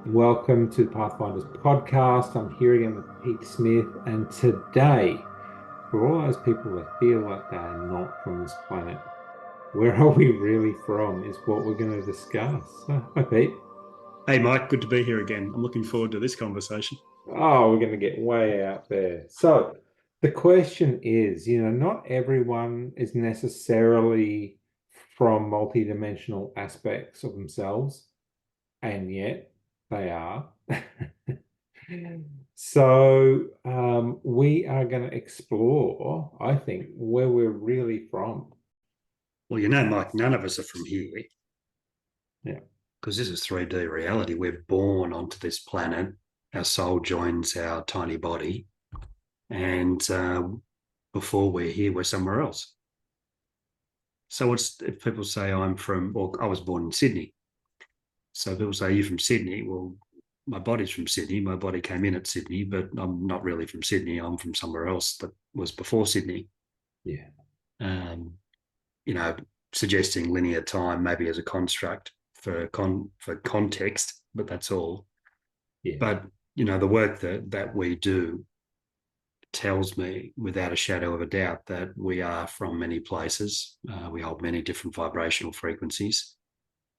Welcome to the Pathfinders podcast. I'm here again with Pete Smith, and today, for all those people that feel like they are not from this planet, where are we really from is what we're going to discuss. Hi, Pete. Hey, Mike, good to be here again. I'm looking forward to this conversation. Oh, we're going to get way out there. So, the question is, not everyone is necessarily from multidimensional aspects of themselves, and yet they are. So we are going to explore, I think, where we're really from. Well, Mike, none of us are from here Yeah. because this is 3D reality. We're born onto this planet. Our soul joins our tiny body. And before we're here, we're somewhere else. So if people say I was born in Sydney. So people say, you're from Sydney. Well, my body's from Sydney. My body came in at Sydney, but I'm not really from Sydney. I'm from somewhere else that was before Sydney. Yeah. Um, you know, suggesting linear time maybe as a construct for context, but that's all. Yeah. But the work that we do tells me without a shadow of a doubt that we are from many places. We hold many different vibrational frequencies,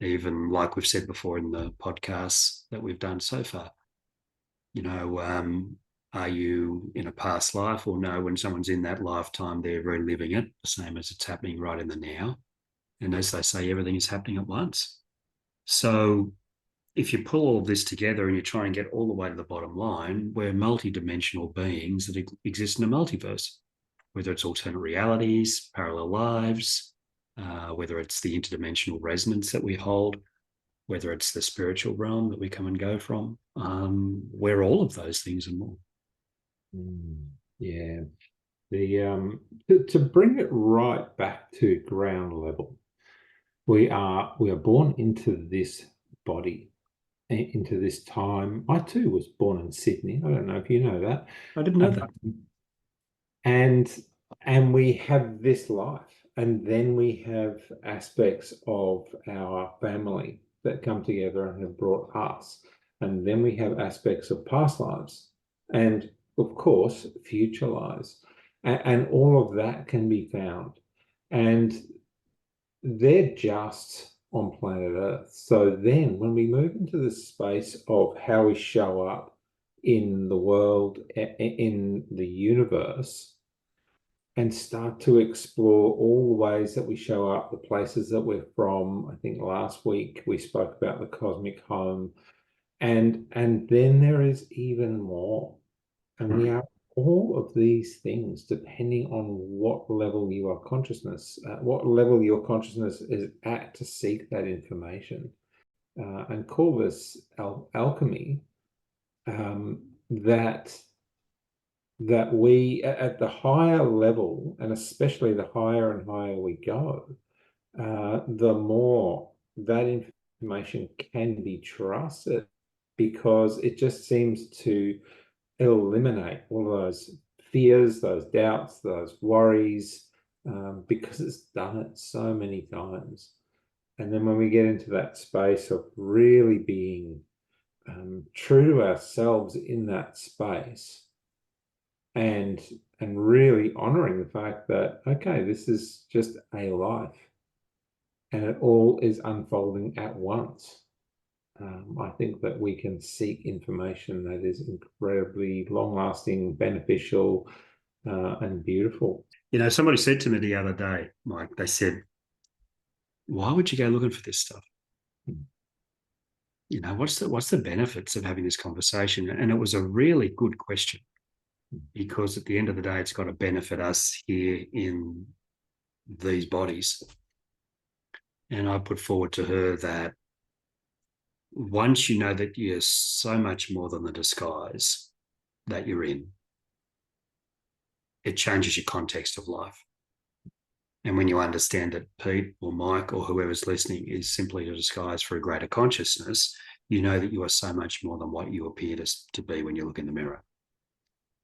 even like we've said before in the podcasts that we've done so far. You know, are you in a past life, or no? When someone's in that lifetime, they're reliving it, the same as it's happening right in the now. And as they say, everything is happening at once. So if you pull all of this together and you try and get all the way to the bottom line, we're multi-dimensional beings that exist in a multiverse, whether it's alternate realities, parallel lives, whether it's the interdimensional resonance that we hold, whether it's the spiritual realm that we come and go from. We're all of those things and more. Yeah. To bring it right back to ground level, we are born into this body, into this time. I too was born in Sydney. I don't know if you know that. I didn't know that. and and we have this life, and then we have aspects of our family that come together and have brought us, and then we have aspects of past lives, and of course future lives, and all of that can be found, and they're just on planet Earth. So then when we move into the space of how we show up in the world, in the universe, and start to explore all the ways that we show up, the places that we're from. I think last week we spoke about the cosmic home, and then there is even more. And we Mm. are all of these things depending on what level you are consciousness, what level your consciousness is at to seek that information. And call this alchemy. That we at the higher level, and especially the higher and higher we go, the more that information can be trusted, because it just seems to eliminate all those fears, those doubts, those worries, because it's done it so many times. And then when we get into that space of really being true to ourselves in that space, and really honoring the fact that, okay, this is just a life and it all is unfolding at once. I think that we can seek information that is incredibly long lasting, beneficial, and beautiful. Somebody said to me the other day, Mike, they said, why would you go looking for this stuff? What's the benefits of having this conversation? And it was a really good question, because at the end of the day, it's got to benefit us here in these bodies. And I put forward to her that once you know that you're so much more than the disguise that you're in, it changes your context of life. And when you understand that Pete or Mike or whoever's listening is simply a disguise for a greater consciousness, you know that you are so much more than what you appear to be when you look in the mirror.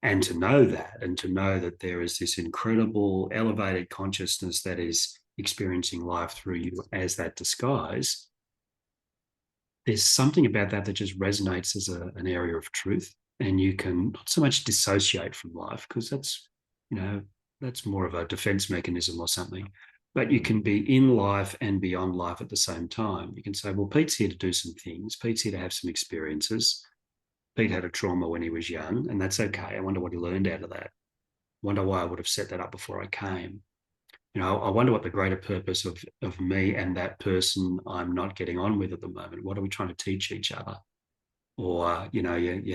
And to know that, and to know that there is this incredible elevated consciousness that is experiencing life through you as that disguise, there's something about that that just resonates as an area of truth. And you can not so much dissociate from life, because that's, that's more of a defense mechanism or something. But you can be in life and beyond life at the same time. You can say, well, Pete's here to do some things. Pete's here to have some experiences. Pete had a trauma when he was young, and that's okay. I wonder what he learned out of that. Wonder why I would have set that up before I came. I wonder what the greater purpose of me and that person I'm not getting on with at the moment. What are we trying to teach each other? Or, you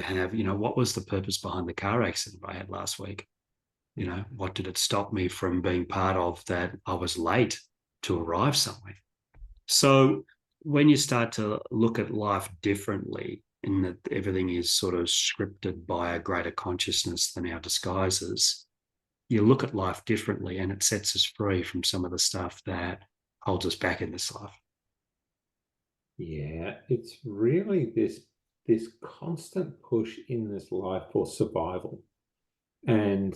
have, what was the purpose behind the car accident I had last week? What did it stop me from being part of, that I was late to arrive somewhere? So when you start to look at life differently, in that everything is sort of scripted by a greater consciousness than our disguises, you look at life differently, and it sets us free from some of the stuff that holds us back in this life. Yeah, it's really this constant push in this life for survival, and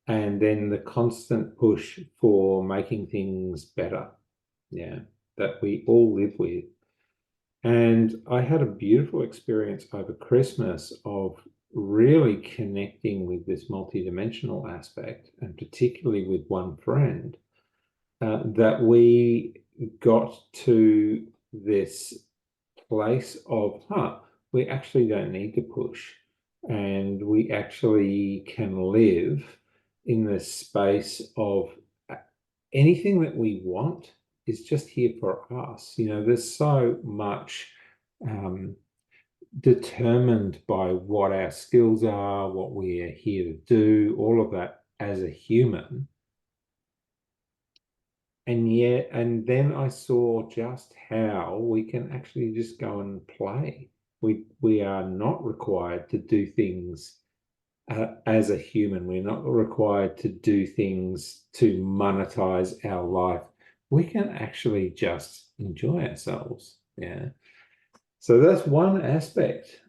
then the constant push for making things better. Yeah, that we all live with. And I had a beautiful experience over Christmas of really connecting with this multidimensional aspect, and particularly with one friend, that we got to this place of, we actually don't need to push, and we actually can live in this space of anything that we want is just here for us. There's so much um, determined by what our skills are, what we are here to do, all of that as a human. And then I saw just how we can actually just go and play. We are not required to do things as a human. We're not required to do things to monetize our life. We can actually just enjoy ourselves. Yeah. So that's one aspect.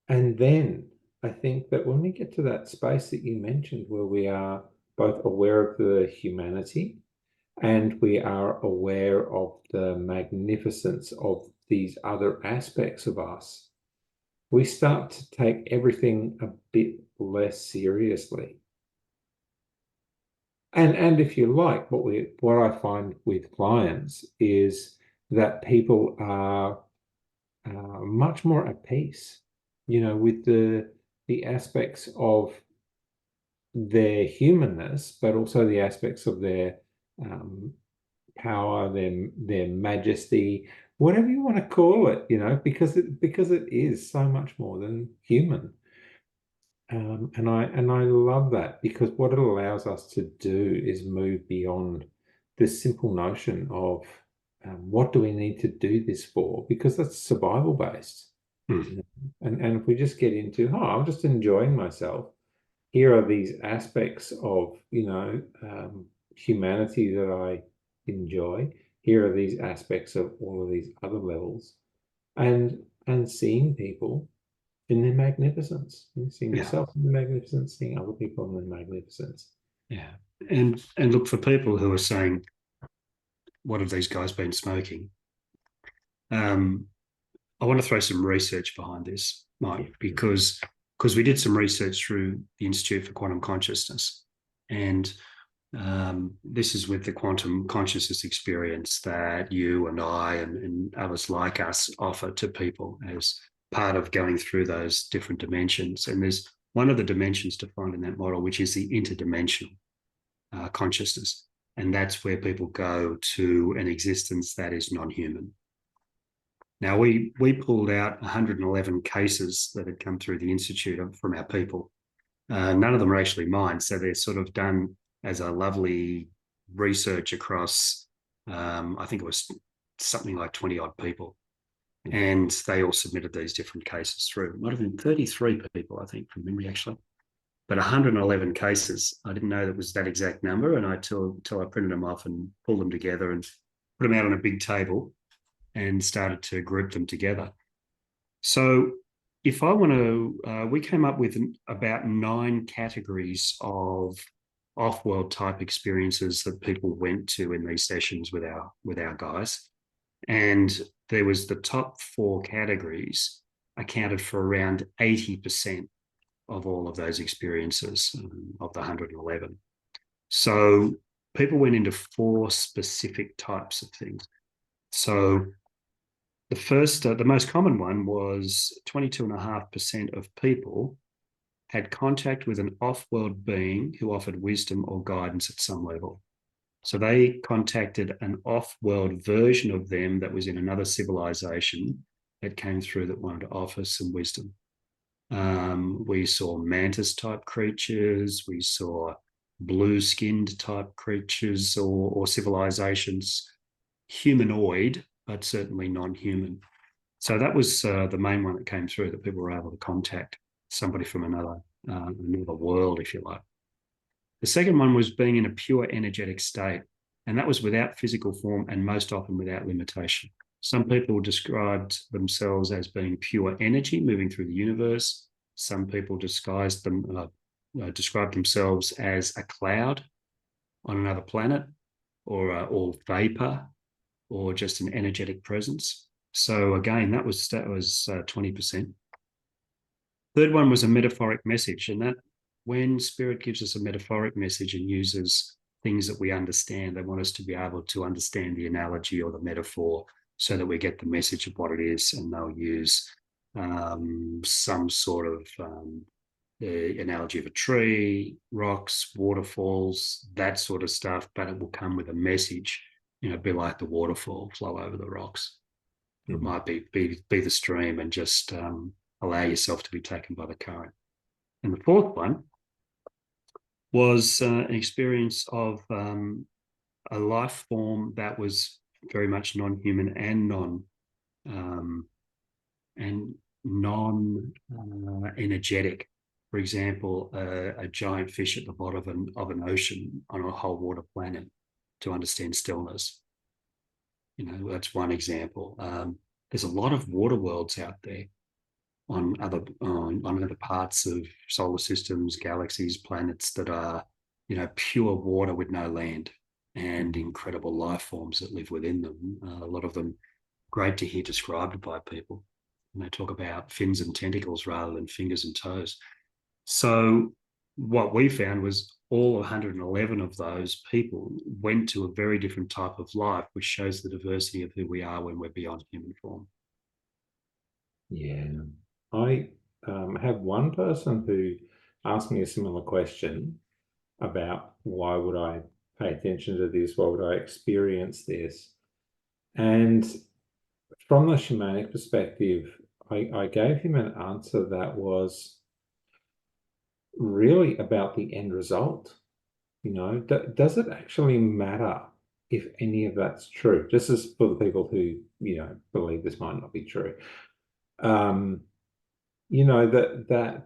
And then I think that when we get to that space that you mentioned, where we are both aware of the humanity and we are aware of the magnificence of these other aspects of us, we start to take everything a bit less seriously. And if you like, what I find with clients is that people are much more at peace, with the aspects of their humanness, but also the aspects of their um, power, their majesty, whatever you want to call it, because it is so much more than human. And I love that, because what it allows us to do is move beyond this simple notion of what do we need to do this for? Because that's survival based. Mm. And if we just get into, I'm just enjoying myself. Here are these aspects of, humanity that I enjoy. Here are these aspects of all of these other levels, and seeing people in their magnificence, seeing Yeah, yourself in the magnificence, seeing other people in their magnificence. yeah. And look, for people who are saying, what have these guys been smoking? Um, I want to throw some research behind this, Mike, Yeah. because we did some research through the Institute for Quantum Consciousness, and this is with the quantum consciousness experience that you and I and others like us offer to people as part of going through those different dimensions. And there's one of the dimensions defined in that model, which is the interdimensional consciousness. And that's where people go to an existence that is non-human. Now, we pulled out 111 cases that had come through the Institute from our people. None of them are actually mine. So they're sort of done as a lovely research across, I think it was something like 20 odd people. And they all submitted these different cases through. It might have been 33 people, I think, from memory, actually. But 111 cases. I didn't know that was that exact number. And till I printed them off and pulled them together and put them out on a big table and started to group them together. So if I want to, we came up with about 9 categories of off-world type experiences that people went to in these sessions with our guys. And there was the top 4 categories accounted for around 80% of all of those experiences, of the 111. So people went into 4 specific types of things. So the most common one was 22.5% of people had contact with an off-world being who offered wisdom or guidance at some level. So they contacted an off-world version of them that was in another civilization that came through that wanted to offer some wisdom. We saw mantis-type creatures. We saw blue-skinned type creatures or civilizations, humanoid, but certainly non-human. So that was the main one that came through, that people were able to contact somebody from another world, if you like. The second one was being in a pure energetic state, and that was without physical form and most often without limitation. Some people described themselves as being pure energy moving through the universe. Some people described themselves as a cloud on another planet, or vapor, or just an energetic presence. So again, that was 20%. Third one was a metaphoric message, and that when spirit gives us a metaphoric message and uses things that we understand, they want us to be able to understand the analogy or the metaphor so that we get the message of what it is, and they'll use some sort of the analogy of a tree, rocks, waterfalls, that sort of stuff, but it will come with a message, be like the waterfall, flow over the rocks. It might be the stream, and just allow yourself to be taken by the current. And the fourth one was an experience of a life form that was very much non-human and non-energetic. For example, a giant fish at the bottom of an ocean on a whole water planet, to understand stillness. That's one example. There's a lot of water worlds out there on other parts of solar systems, galaxies, planets that are, pure water with no land, and incredible life forms that live within them. A lot of them great to hear described by people. And they talk about fins and tentacles rather than fingers and toes. So what we found was all 111 of those people went to a very different type of life, which shows the diversity of who we are when we're beyond human form. Yeah. I have one person who asked me a similar question about why would I pay attention to this? Why would I experience this? And from the shamanic perspective, I gave him an answer that was really about the end result. Does it actually matter if any of that's true? Just as for the people who, believe this might not be true. That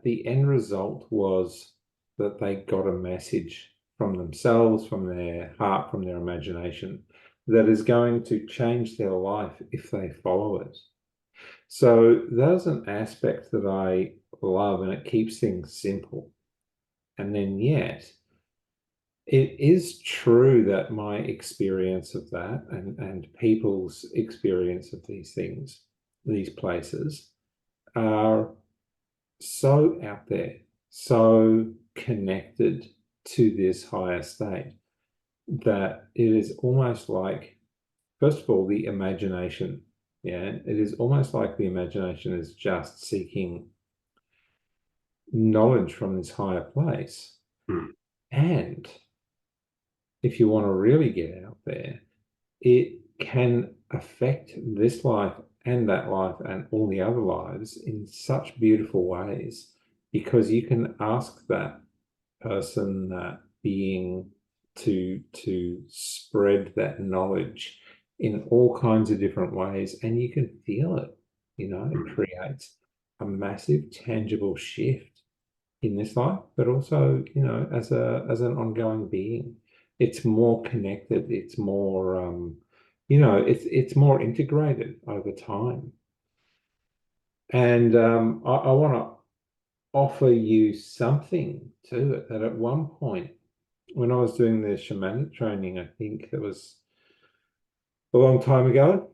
the end result was that they got a message from themselves, from their heart, from their imagination, that is going to change their life if they follow it. So there's an aspect that I love, and it keeps things simple. And then yet, it is true that my experience of that and people's experience of these things, these places, are so out there, so connected to this higher state, that it is almost like, first of all, the imagination. Yeah, it is almost like the imagination is just seeking knowledge from this higher place. And if you want to really get out there, it can affect this life and that life and all the other lives in such beautiful ways, because you can ask that person, that being, to spread that knowledge in all kinds of different ways, and you can feel it. It creates a massive tangible shift in this life, but also, as an ongoing being. It's more connected, it's more it's more integrated over time. And I want to offer you something to it, that at one point when I was doing the shamanic training, I think that was a long time ago,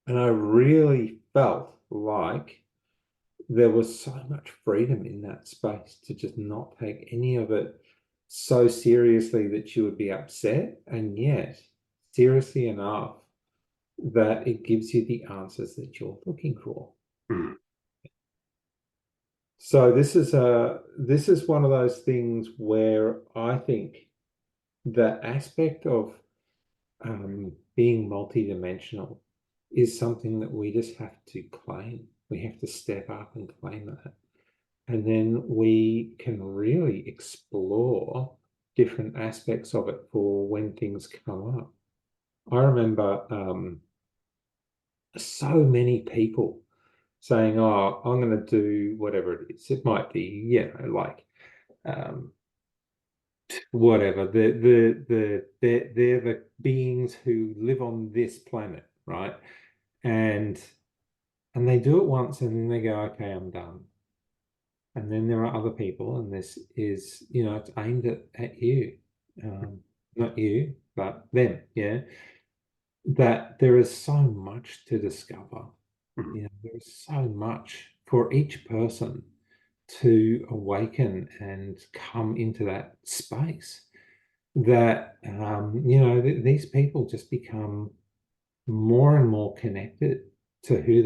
And I really felt like there was so much freedom in that space to just not take any of it so seriously that you would be upset, and yet seriously enough that it gives you the answers that you're looking for. Mm. So this is one of those things where I think the aspect of being multidimensional is something that we just have to claim. We have to step up and claim that. And then we can really explore different aspects of it for when things come up. I remember so many people saying, "Oh, I'm going to do whatever it is." It might be, like um, whatever. They're the beings who live on this planet, right? And they do it once, and then they go, "Okay, I'm done." And then there are other people, and this is, it's aimed at you, not you, but them, yeah. That there is so much to discover. Mm. There is so much for each person to awaken and come into that space that, these people just become more and more connected to who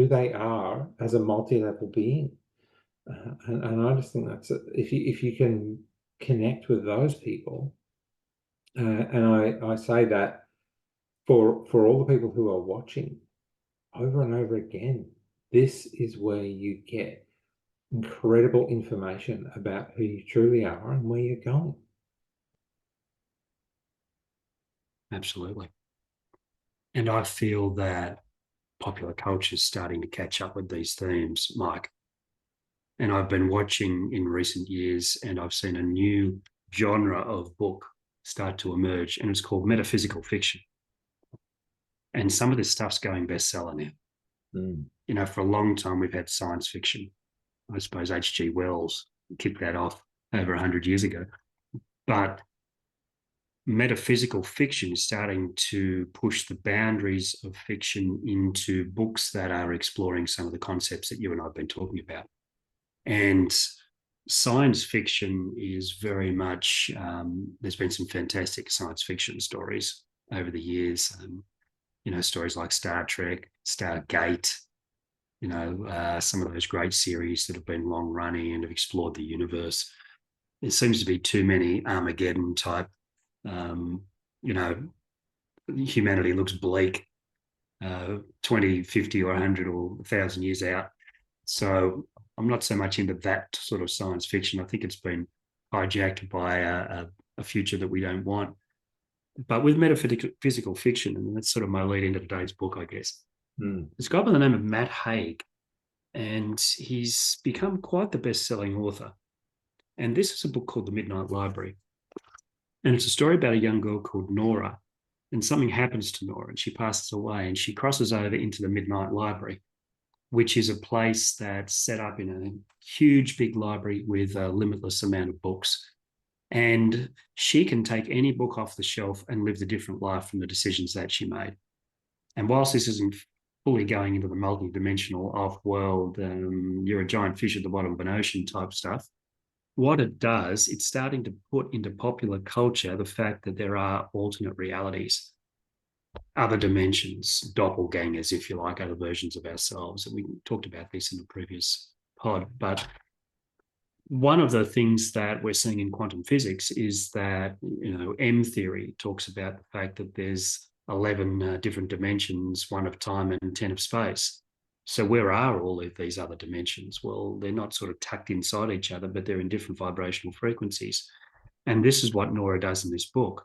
they are as a multi-level being. And I just think that's if you can connect with those people, and I say that for all the people who are watching over and over again, this is where you get incredible information about who you truly are and where you're going. Absolutely. And I feel that popular culture is starting to catch up with these themes, Mike. And I've been watching in recent years, and I've seen a new genre of book start to emerge, and it's called metaphysical fiction. And some of this stuff's going bestseller now. Mm. For a long time, we've had science fiction. I suppose H.G. Wells kicked that off over 100 years ago. But metaphysical fiction is starting to push the boundaries of fiction into books that are exploring some of the concepts that you and I have been talking about. And science fiction is very much, there's been some fantastic science fiction stories over the years. Stories like Star Trek, Stargate, some of those great series that have been long running and have explored the universe. There seems to be too many Armageddon type, um, you know, humanity looks bleak 20, 50 or 100 or 1,000 years out. So I'm not so much into that sort of science fiction. I think it's been hijacked by a future that we don't want. But with metaphysical fiction, and that's sort of my lead into today's book, I guess, Mm. there's a guy by the name of Matt Haig, and he's become quite the best-selling author. And this is a book called The Midnight Library. And it's a story about a young girl called Nora. And something happens to Nora, and she passes away, and she crosses over into the Midnight Library, which is a place that's set up in a huge, big library with a limitless amount of books. And she can take any book off the shelf and live the different life from the decisions that she made. And whilst this isn't fully going into the multi-dimensional off-world, you're a giant fish at the bottom of an ocean type stuff, what it does, it's starting to put into popular culture the fact that there are alternate realities, other dimensions, doppelgangers, if you like, other versions of ourselves. And we talked about this in the previous pod. But one of the things that we're seeing in quantum physics is that, M theory talks about the fact that there's 11 different dimensions, 1 of time and 10 of space. So where are all of these other dimensions? Well, they're not sort of tucked inside each other, but they're in different vibrational frequencies. And this is what Nora does in this book.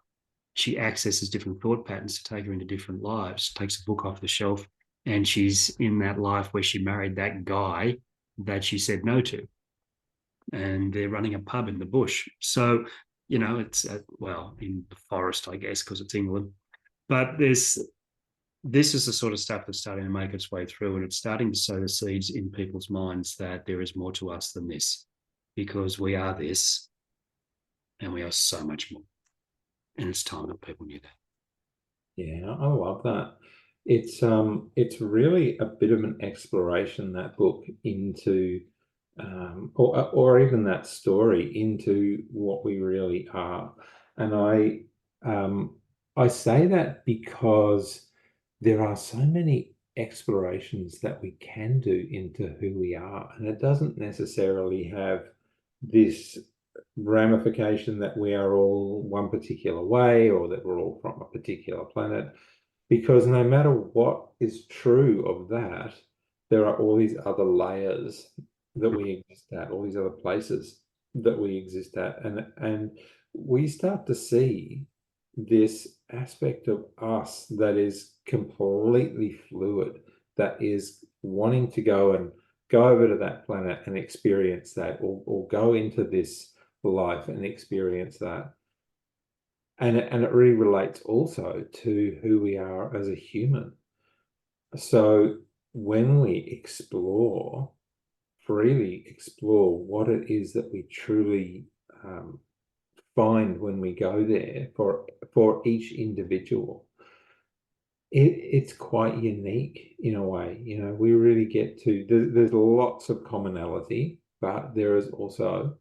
She accesses different thought patterns to take her into different lives, takes a book off the shelf, and she's in that life where she married that guy that she said no to. And they're running a pub in the bush. So, it's, in the forest, I guess, because it's England. But this is the sort of stuff that's starting to make its way through, and it's starting to sow the seeds in people's minds that there is more to us than this, because we are this, and we are so much more. And it's time that people knew that. Yeah, I love that. It's really a bit of an exploration, that book, into or even that story into what we really are. And I say that because there are so many explorations that we can do into who we are, and it doesn't necessarily have this ramification that we are all one particular way or that we're all from a particular planet, because no matter what is true of that, there are all these other layers that we exist at, all these other places that we exist at, and we start to see this aspect of us that is completely fluid, that is wanting to go over to that planet and experience that, or go into this life and experience that. And it really relates also to who we are as a human. So when we freely explore what it is that we truly find when we go there for each individual, it's quite unique in a way. You know, we really get to, there's lots of commonality, but there is also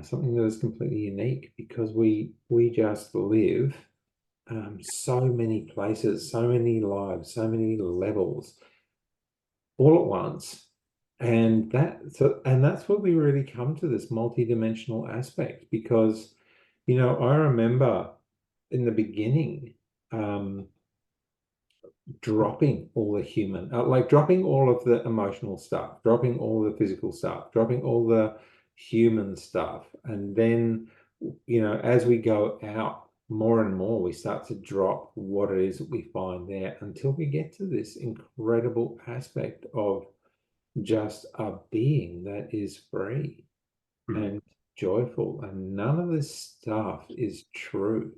something that is completely unique, because we just live so many places, so many lives, so many levels all at once. And that's where we really come to this multidimensional aspect, because, I remember in the beginning, um, dropping all the human, like dropping all of the emotional stuff, dropping all the physical stuff, dropping all the human stuff. And then, as we go out more and more, we start to drop what it is that we find there, until we get to this incredible aspect of just a being that is free Mm. and joyful. And none of this stuff is true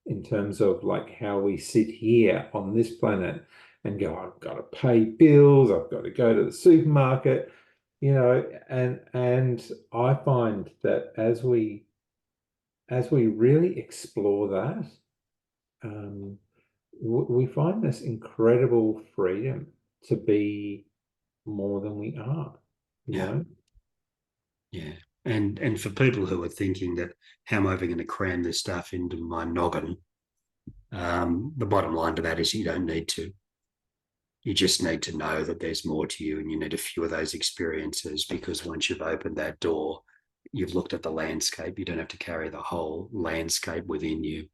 in terms of like how we sit here on this planet and go, I've got to pay bills, I've got to go to the supermarket, and I find that as we really explore that, um, we find this incredible freedom to be more than we are, you Yeah, know? yeah. And for people who are thinking that how am I ever going to cram this stuff into my noggin, the bottom line to that is you don't need to. You just need to know that there's more to you, and you need a few of those experiences, because once you've opened that door, you've looked at the landscape. You don't have to carry the whole landscape within you.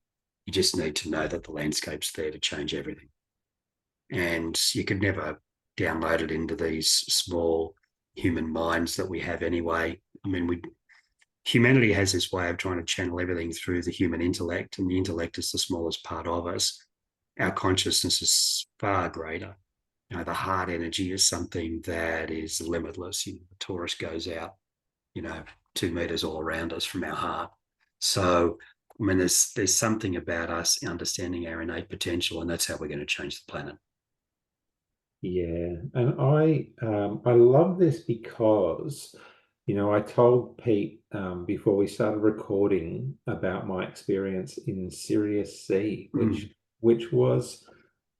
You just need to know that the landscape's there to change everything. And you could never download it into these small human minds that we have anyway. I mean, humanity has this way of trying to channel everything through the human intellect, and the intellect is the smallest part of us. Our consciousness is far greater. The heart energy is something that is limitless. The torus goes out, you know, 2 meters all around us from our heart. So, I mean, there's something about us understanding our innate potential, and that's how we're going to change the planet. Yeah, and I love this because, I told Pete before we started recording about my experience in Sirius C, which Mm. which was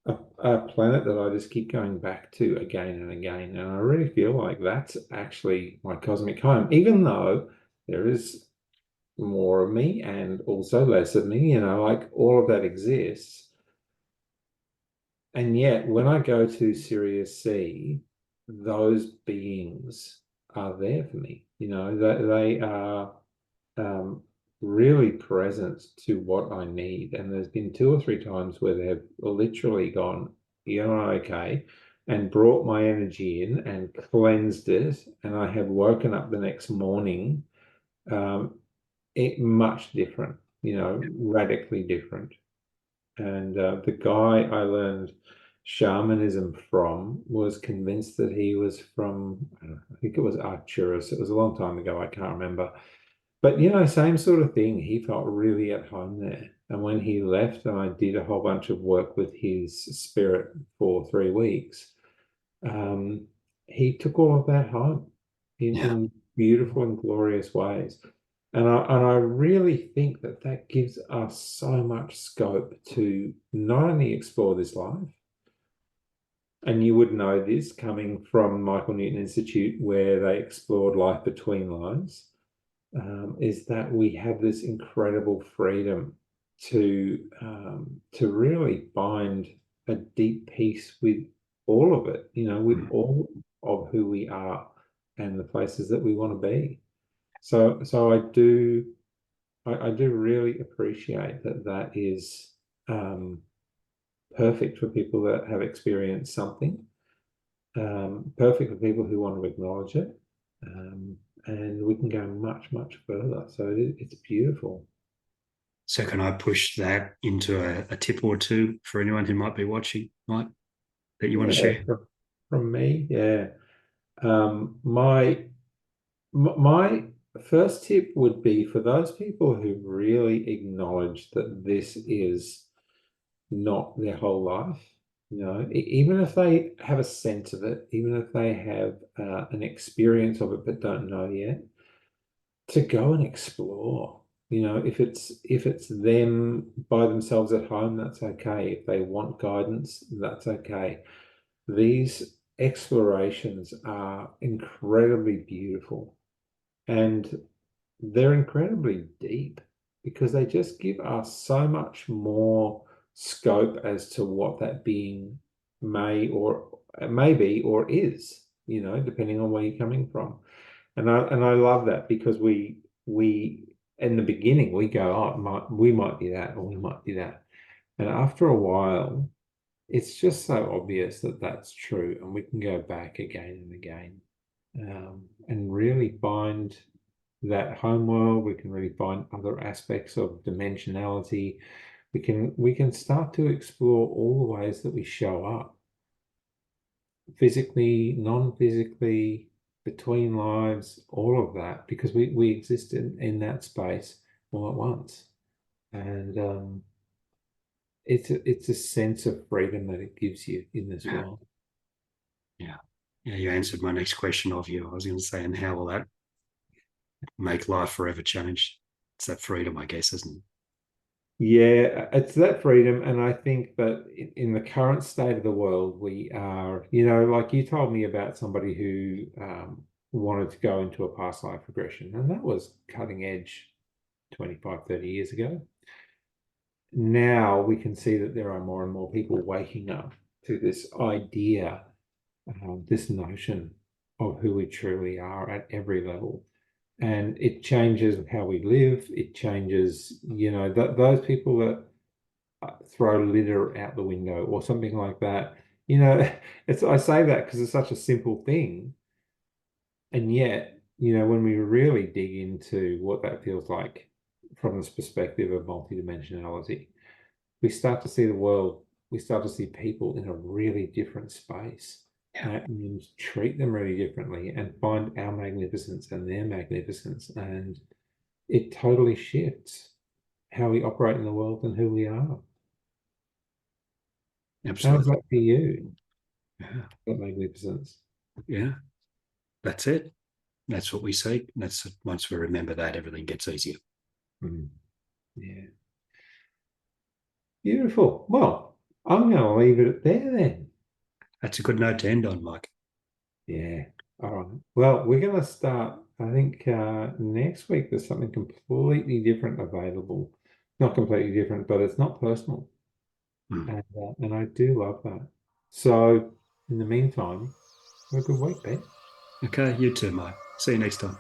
a planet that I just keep going back to again and again, and I really feel like that's actually my cosmic home, even though there is more of me and also less of me, like all of that exists. And yet, when I go to Sirius C, those beings are there for me. They are really present to what I need. And there's been two or three times where they've literally gone, okay, and brought my energy in and cleansed it. And I have woken up the next morning, um, much different, radically different. And the guy I learned shamanism from was convinced that he was from, I don't know, I think it was Arcturus. It was a long time ago. I can't remember. But, same sort of thing. He felt really at home there. And when he left, and I did a whole bunch of work with his spirit for 3 weeks, um, he took all of that home Yeah, in beautiful and glorious ways. And I really think that that gives us so much scope to not only explore this life, and you would know this coming from Michael Newton Institute, where they explored life between lives, is that we have this incredible freedom to really find a deep peace with all of it, with Mm. all of who we are and the places that we want to be. So I do really appreciate that that is perfect for people that have experienced something, perfect for people who want to acknowledge it, um, and we can go much, much further. So it's beautiful. So can I push that into a tip or two for anyone who might be watching, Mike, that you want to Yeah, share? from me, yeah. My first tip would be for those people who really acknowledge that this is not their whole life. Even if they have a sense of it, even if they have an experience of it but don't know yet, to go and explore. If it's them by themselves at home, that's okay. If they want guidance, that's okay. These explorations are incredibly beautiful, and they're incredibly deep because they just give us so much more scope as to what that being may be or is, depending on where you're coming from. And I love that because we in the beginning we go, oh, we might be that or we might be that. And after a while, it's just so obvious that that's true, and we can go back again and again, and really find that home world. We can really find other aspects of dimensionality. We can start to explore all the ways that we show up, physically, non-physically, between lives, all of that, because we exist in that space all at once. And it's a sense of freedom that it gives you in this Yeah, world. yeah, yeah. You answered my next question of you. I was going to say, and how will that make life forever changed? It's that freedom, I guess, isn't it? Yeah, it's that freedom. And I think that in the current state of the world, we are, like you told me about somebody who wanted to go into a past life regression, and that was cutting edge 25, 30 years ago. Now we can see that there are more and more people waking up to this idea, this notion of who we truly are at every level. And it changes how we live. It changes, those people that throw litter out the window or something like that. You know, I say that because it's such a simple thing. And yet, when we really dig into what that feels like from this perspective of multidimensionality, we start to see the world, we start to see people in a really different space, Yeah, and treat them really differently and find our magnificence and their magnificence. And it totally shifts how we operate in the world and who we are. How's absolutely. that for you, Yeah, that magnificence? yeah. That's it. That's what we seek. That's once we remember that, everything gets easier. Mm, yeah. Beautiful. Well, I'm going to leave it there then. That's a good note to end on, Mike. Yeah. All right. Well, we're going to start, I think, next week. There's something completely different available. Not completely different, but it's not personal. Mm. And I do love that. So, in the meantime, have a good week, Ben. Okay, you too, Mike. See you next time.